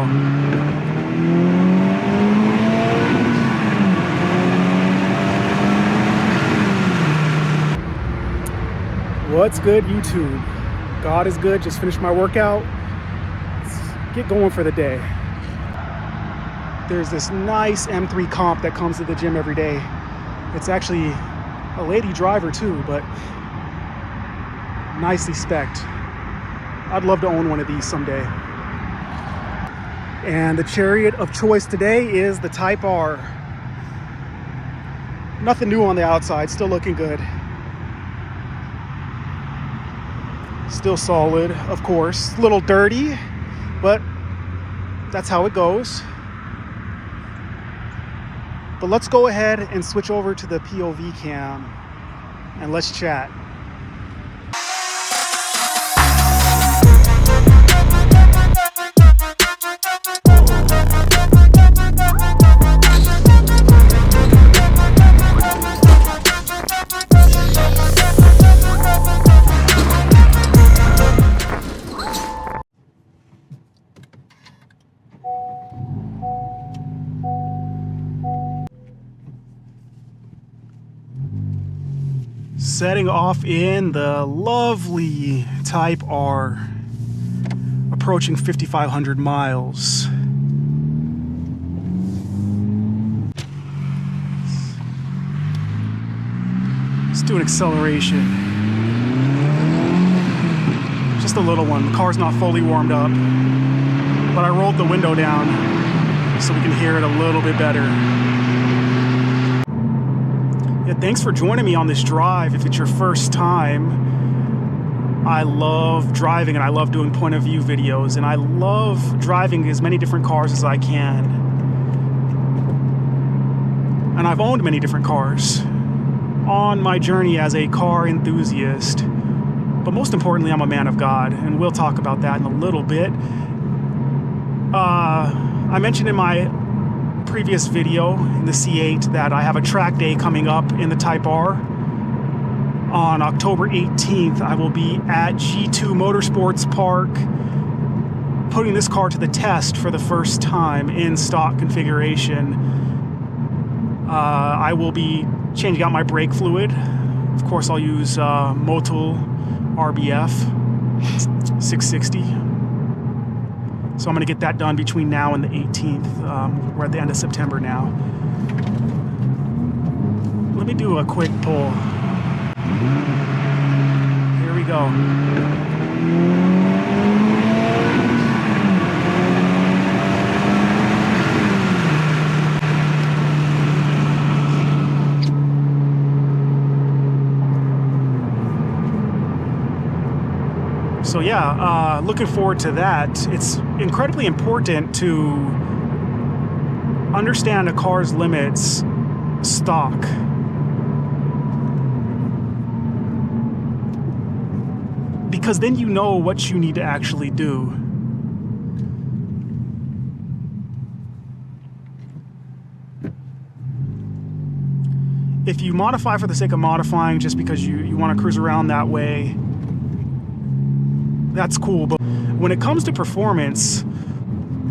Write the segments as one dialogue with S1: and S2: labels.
S1: go. What's good, YouTube? God is good. Just finished my workout. Let's get going for the day. There's this nice M3 comp that comes to the gym every day. It's actually a lady driver too, but nicely spec'd. I'd love to own one of these someday. And the chariot of choice today is the Type R. Nothing new on the outside, still looking good. Still solid, of course. A little dirty, but that's how it goes. But let's go ahead and switch over to the POV cam and let's chat. Setting off in the lovely Type R, approaching 5,500 miles. Let's do an acceleration. Just a little one. The car's not fully warmed up, but I rolled the window down so we can hear it a little bit better. Yeah, thanks for joining me on this drive. If it's your first time, I love driving and I love doing point of view videos, and I love driving as many different cars as I can. And I've owned many different cars on my journey as a car enthusiast. But most importantly, I'm a man of God, and we'll talk about that in a little bit. I mentioned in my previous video in the C8 that I have a track day coming up in the Type R. On October 18th, I will be at G2 Motorsports Park, putting this car to the test for the first time in stock configuration. I will be changing out my brake fluid. Of course, I'll use Motul RBF 660. So I'm going to get that done between now and the 18th. We're at the end of September now. Let me do a quick pull. Here we go. So yeah, looking forward to that. It's incredibly important to understand a car's limits stock. Because then you know what you need to actually do. If you modify for the sake of modifying just because you want to cruise around that way, that's cool. But when it comes to performance,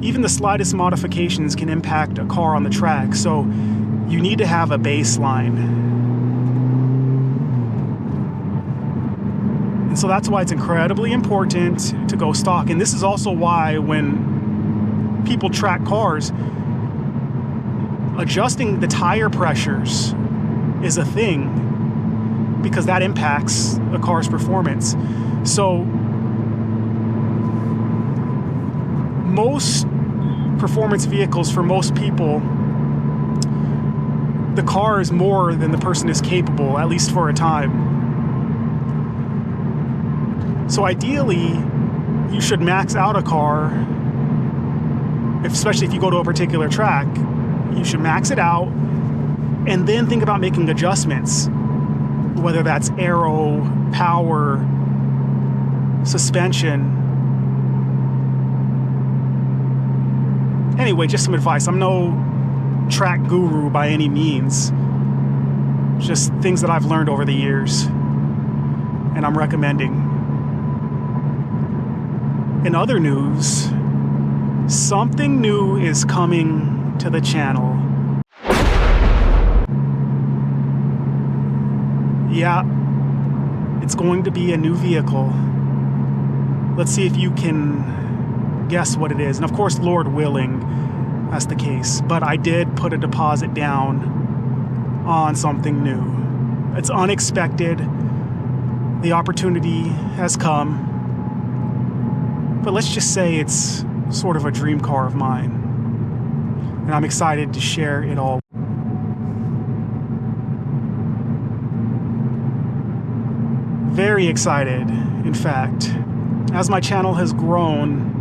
S1: even the slightest modifications can impact a car on the track. So you need to have a baseline. And so that's why it's incredibly important to go stock. And this is also why when people track cars, adjusting the tire pressures is a thing, because that impacts a car's performance. So most performance vehicles, for most people, the car is more than the person is capable, at least for a time. So ideally, you should max out a car, especially if you go to a particular track. You should max it out and then think about making adjustments, whether that's aero, power, suspension. Anyway, just some advice. I'm no track guru by any means. Just things that I've learned over the years and I'm recommending. In other news, Something new is coming to the channel. Yeah, it's going to be a new vehicle. Let's see if you can guess what it is. And of course, Lord willing, that's the case. But I did put a deposit down on something new. It's unexpected. The opportunity has come. But let's just say it's sort of a dream car of mine. And I'm excited to share it all. Very excited, in fact. As my channel has grown,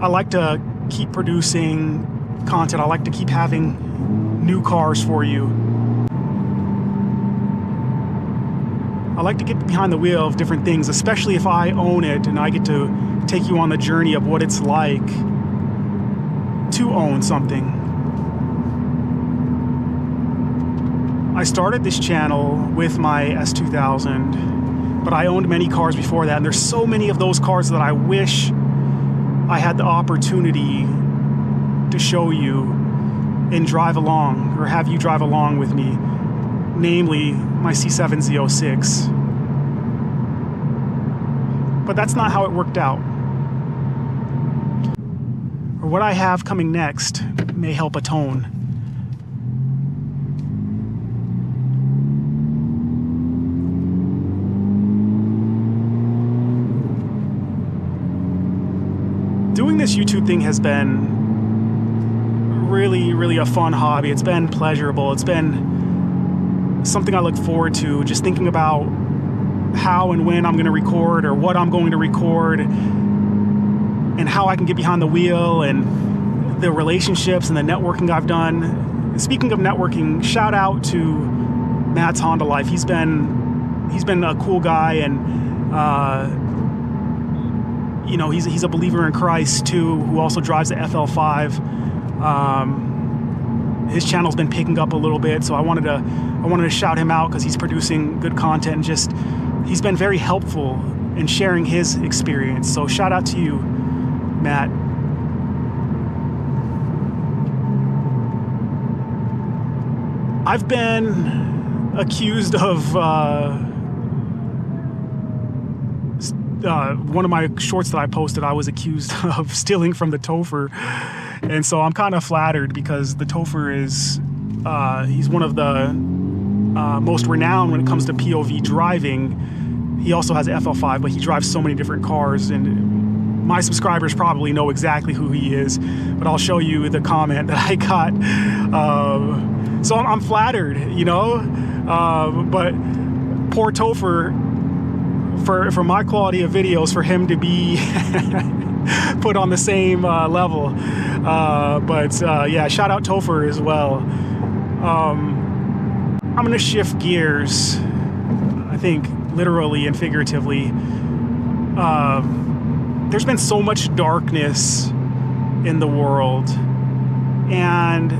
S1: I like to keep producing content. I like to keep having new cars for you. I like to get behind the wheel of different things, especially if I own it and I get to take you on the journey of what it's like to own something. I started this channel with my S2000, but I owned many cars before that, and there's so many of those cars that I wish I had the opportunity to show you and drive along, or have you drive along with me, namely my C7 Z06. But that's not how it worked out. Or what I have coming next may help atone. Doing this YouTube thing has been really a fun hobby. It's been pleasurable. It's been something I look forward to, just thinking about how and when I'm going to record, or what I'm going to record, and how I can get behind the wheel, and the relationships and the networking I've done. And speaking of networking, shout out to Matt's Honda Life. He's been a cool guy, and you know, he's a believer in Christ too, who also drives the FL5. His channel's been picking up a little bit, so I wanted to shout him out because he's producing good content, and just he's been very helpful in sharing his experience. So shout out to you, Matt. I've been accused of one of my shorts that I posted, I was accused of stealing from the Topher. And so I'm kind of flattered, because the Topher is, he's one of the most renowned when it comes to POV driving. He also has an FL5, but he drives so many different cars, and my subscribers probably know exactly who he is, but I'll show you the comment that I got. So I'm flattered, you know, but poor Topher, for my quality of videos, for him to be put on the same level. Yeah, shout out Topher as well. I'm gonna shift gears, I think literally and figuratively. There's been so much darkness in the world, and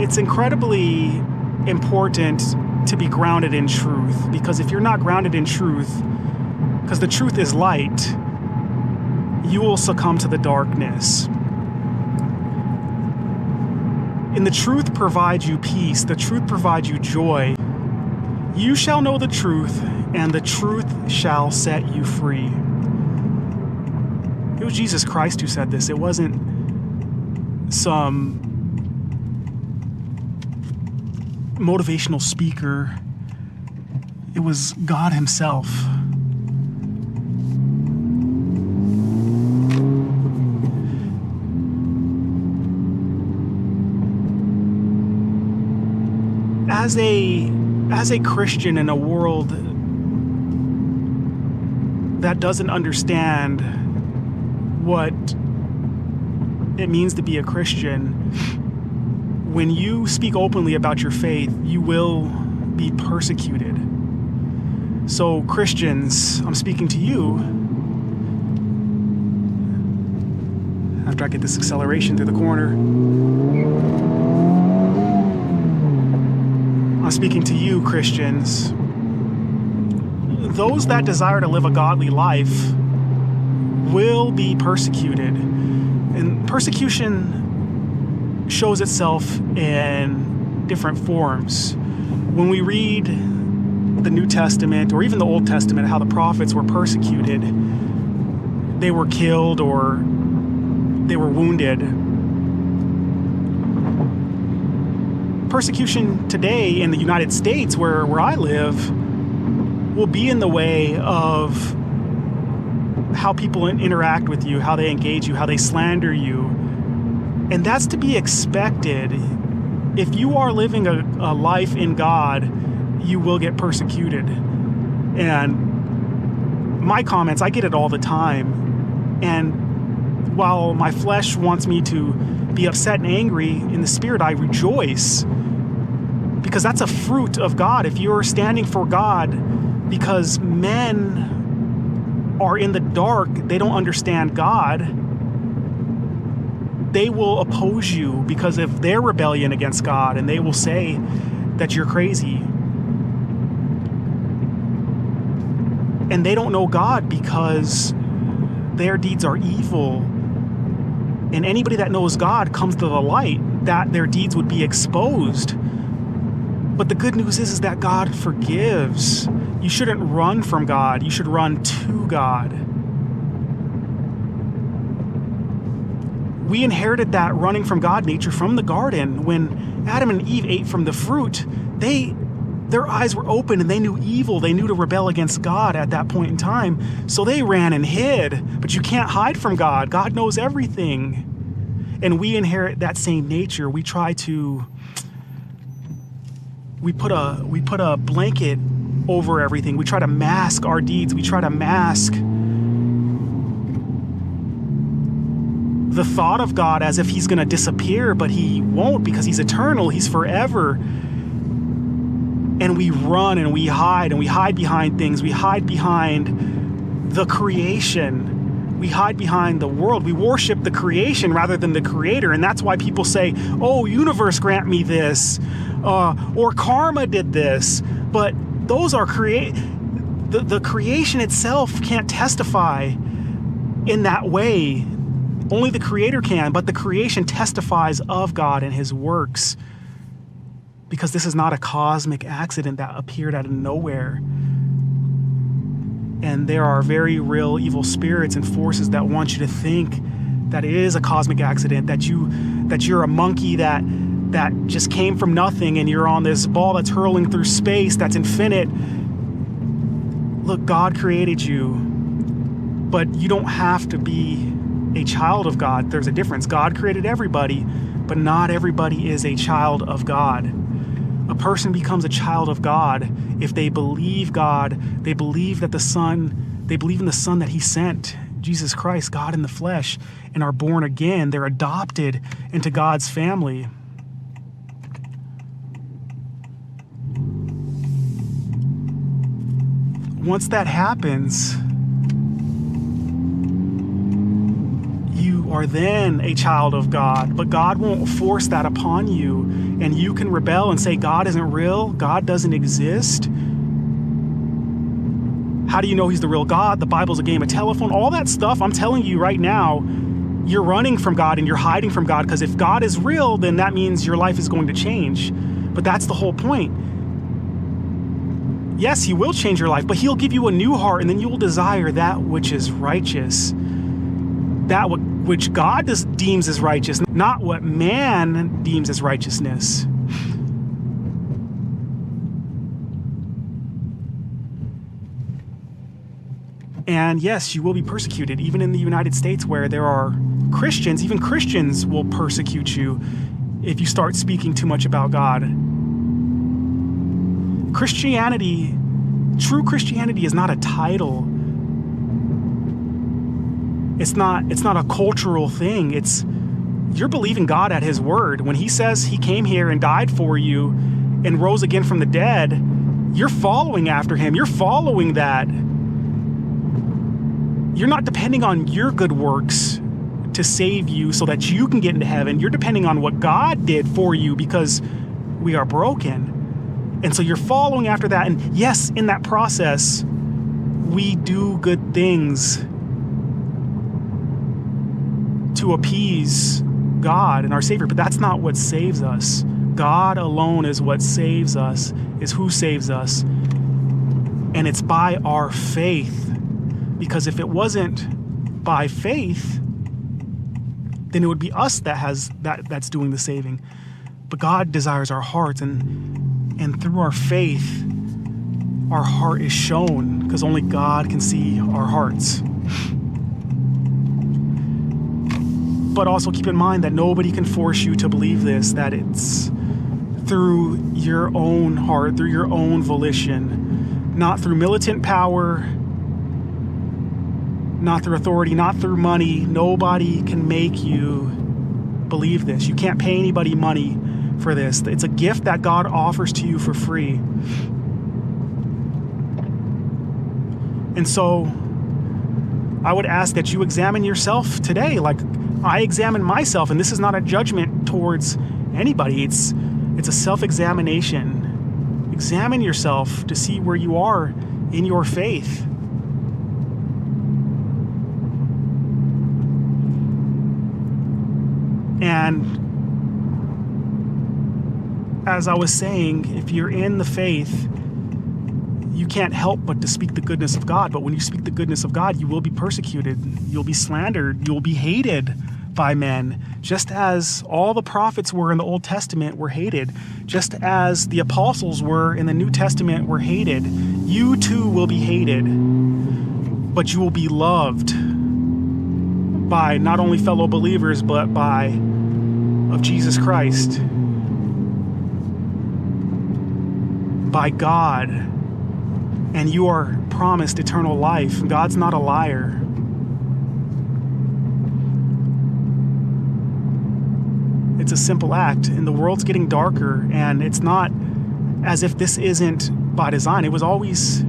S1: it's incredibly important to be grounded in truth, because if you're not grounded in truth, because the truth is light, you will succumb to the darkness. And the truth provides you peace. The truth provides you joy. You shall know the truth, and the truth shall set you free. It was Jesus Christ who said this. It wasn't some motivational speaker. It was God himself. As a Christian in a world that doesn't understand what it means to be a Christian, when you speak openly about your faith, you will be persecuted. So Christians, I'm speaking to you. After I get this acceleration through the corner, I'm speaking to you, Christians. those that desire to live a godly life will be persecuted. And persecution shows itself in different forms. When we read the New Testament or even the Old Testament, how the prophets were persecuted, they were killed or they were wounded. Persecution today in the United States, where I live, will be in the way of how people interact with you, how they engage you, how they slander you. And that's to be expected. If you are living a life in God, you will get persecuted. And my comments, I get it all the time. And while my flesh wants me to be upset and angry, in the spirit I rejoice, because that's a fruit of God. If you're standing for God, because men are in the dark, they don't understand God, they will oppose you because of their rebellion against God, and they will say that you're crazy. And they don't know God because their deeds are evil. And anybody that knows God comes to the light, that their deeds would be exposed. But the good news is that God forgives. You shouldn't run from God. You should run to God. We inherited that running from God nature from the garden. When Adam and Eve ate from the fruit, their eyes were open and they knew evil. They knew to rebel against God at that point in time. So they ran and hid. But you can't hide from God. God knows everything. And we inherit that same nature. We try to... We put a blanket over everything. We try to mask our deeds. We try to mask the thought of God as if he's going to disappear, but he won't, because he's eternal. He's forever. And we run and we hide behind things. We hide behind the creation. We hide behind the world. We worship the creation rather than the creator. And that's why people say, oh, universe, grant me this. Or karma did this. But those are the creation itself can't testify in that way. Only the creator can, but the creation testifies of God and his works, because this is not a cosmic accident that appeared out of nowhere. And there are very real evil spirits and forces that want you to think that it is a cosmic accident, that you're a monkey that just came from nothing and you're on this ball that's hurling through space that's infinite. Look, God created you, but you don't have to be a child of God. There's a difference. God created everybody, but not everybody is a child of God. A person becomes a child of God if they believe God, they believe in the Son that he sent, Jesus Christ, God in the flesh, and are born again. They're adopted into God's family. Once that happens, you are then a child of God, but God won't force that upon you. And you can rebel and say, God isn't real, God doesn't exist. How do you know he's the real God? The Bible's a game of telephone. All that stuff, I'm telling you right now, you're running from God and you're hiding from God, because if God is real, then that means your life is going to change. But that's the whole point. Yes, he will change your life, but he'll give you a new heart, and then you will desire that which is righteous. That which God deems as righteous, not what man deems as righteousness. And yes, you will be persecuted, even in the United States, where there are Christians. Even Christians will persecute you if you start speaking too much about God. Christianity, true Christianity, is not a title. It's not a cultural thing. You're believing God at his word. When he says he came here and died for you and rose again from the dead, you're following after him. You're following that. You're not depending on your good works to save you so that you can get into heaven. You're depending on what God did for you, because we are broken. And so you're following after that. And yes, in that process, we do good things to appease God and our Savior, but that's not what saves us. God alone is what saves us, is who saves us. And it's by our faith. Because if it wasn't by faith, then it would be us that's doing the saving. But God desires our hearts, and through our faith, our heart is shown, because only God can see our hearts. But also keep in mind that nobody can force you to believe this, that it's through your own heart, through your own volition, not through militant power, not through authority, not through money. Nobody can make you believe this. You can't pay anybody money for this. It's a gift that God offers to you for free. And so I would ask that you examine yourself today, like I examine myself, and this is not a judgment towards anybody. It's a self-examination. Examine yourself to see where you are in your faith. And as I was saying, if you're in the faith, you can't help but to speak the goodness of God. But when you speak the goodness of God, you will be persecuted. You'll be slandered. You'll be hated by men, just as all the prophets were in the Old Testament were hated, just as the apostles were in the New Testament were hated. You too will be hated, but you will be loved by not only fellow believers, but of Jesus Christ, by God, and you are promised eternal life. God's not a liar. It's a simple act, and the world's getting darker, and it's not as if this isn't by design. It was always,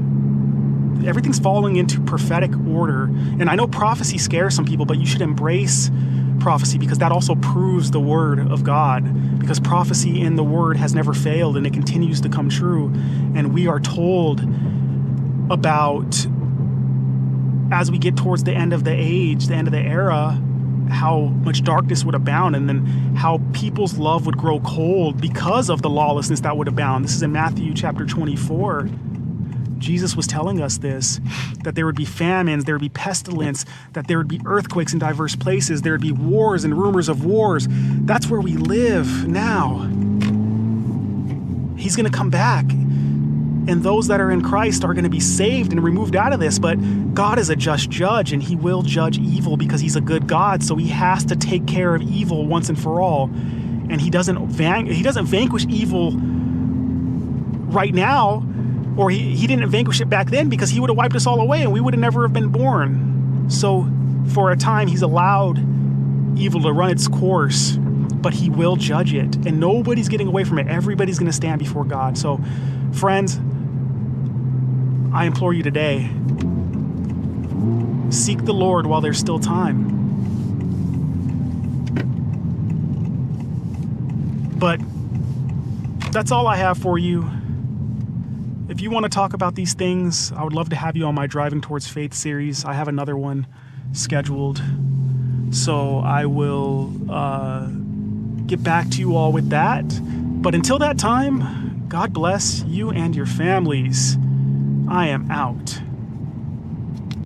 S1: everything's falling into prophetic order. And I know prophecy scares some people, but you should embrace prophecy, because that also proves the word of God, because prophecy in the word has never failed, and it continues to come true. And we are told about, as we get towards the end of the age, the end of the era, how much darkness would abound, and then how people's love would grow cold because of the lawlessness that would abound. This is in Matthew chapter 24. Jesus was telling us this, that there would be famines, there would be pestilence, that there would be earthquakes in diverse places, there would be wars and rumors of wars. That's where we live now. He's going to come back, and those that are in Christ are going to be saved and removed out of this. But God is a just judge, and he will judge evil because he's a good God. So he has to take care of evil once and for all. And he doesn't vanquish evil right now, or he didn't vanquish it back then, because he would have wiped us all away and we would have never have been born. So for a time, he's allowed evil to run its course, but he will judge it, and nobody's getting away from it. Everybody's going to stand before God. So friends, I implore you today, seek the Lord while there's still time. But that's all I have for you. If you want to talk about these things, I would love to have you on my Driving Towards Faith series. I have another one scheduled. So I will get back to you all with that. But until that time, God bless you and your families. I am out.